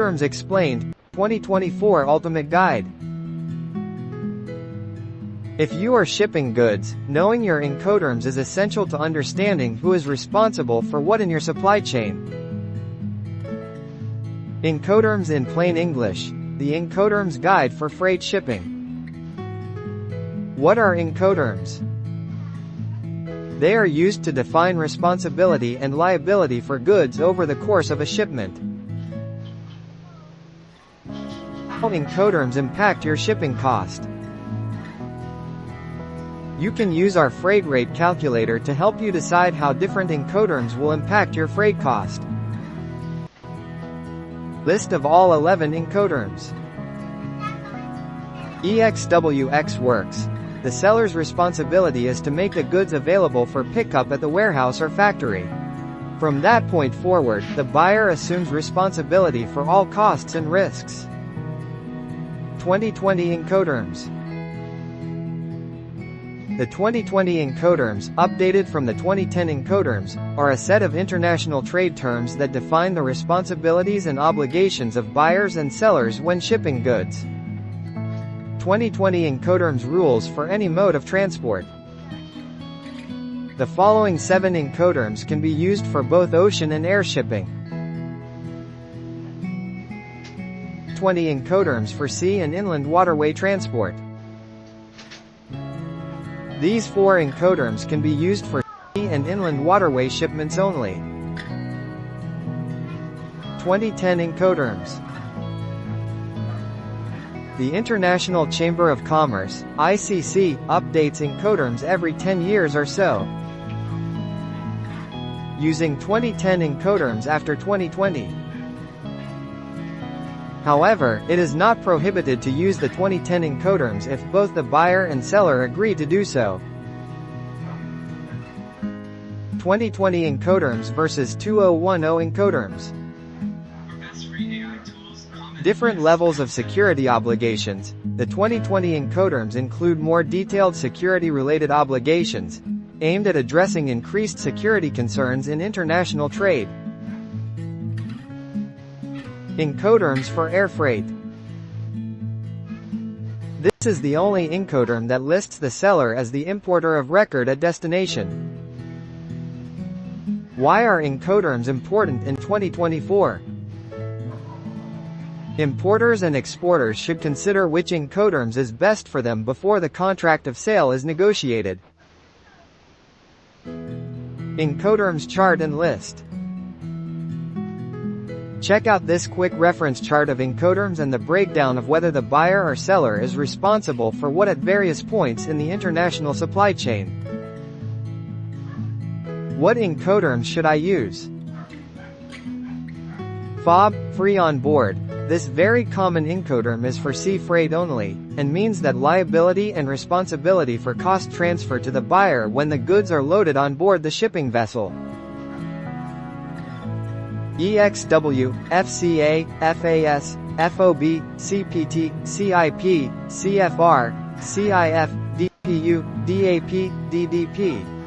Incoterms Explained, 2024 Ultimate Guide. If you are shipping goods, knowing your Incoterms is essential to understanding who is responsible for what in your supply chain. Incoterms in plain English, the Incoterms Guide for Freight Shipping. What are Incoterms? They are used to define responsibility and liability for goods over the course of a shipment. How Incoterms impact your shipping cost? You can use our freight rate calculator to help you decide how different Incoterms will impact your freight cost. List of all 11 Incoterms. EXWX works. The seller's responsibility is to make the goods available for pickup at the warehouse or factory. From that point forward, the buyer assumes responsibility for all costs and risks. 2020 Incoterms. The 2020 Incoterms, updated from the 2010 Incoterms, are a set of international trade terms that define the responsibilities and obligations of buyers and sellers when shipping goods. 2020 Incoterms rules for any mode of transport. The following 7 Incoterms can be used for both ocean and air shipping. 20 Incoterms for sea and inland waterway transport. These 4 Incoterms can be used for sea and inland waterway shipments only. 2010 Incoterms. The International Chamber of Commerce, ICC, updates Incoterms every 10 years or so. Using 2010 Incoterms after 2020. However, it is not prohibited to use the 2010 Incoterms if both the buyer and seller agree to do so. 2020 Incoterms versus 2010 Incoterms. Different levels of security obligations. The 2020 Incoterms include more detailed security-related obligations, aimed at addressing increased security concerns in international trade. Incoterms for air freight. This is the only Incoterm that lists the seller as the importer of record at destination. Why are Incoterms important in 2024? Importers and exporters should consider which Incoterms is best for them before the contract of sale is negotiated. Incoterms chart and list. Check out this quick reference chart of Incoterms and the breakdown of whether the buyer or seller is responsible for what at various points in the international supply chain. What Incoterms should I use? FOB, free on board. This very common Incoterm is for sea freight only, and means that liability and responsibility for cost transfer to the buyer when the goods are loaded on board the shipping vessel. EXW, FCA, FAS, FOB, CPT, CIP, CFR, CIF, DPU, DAP, DDP.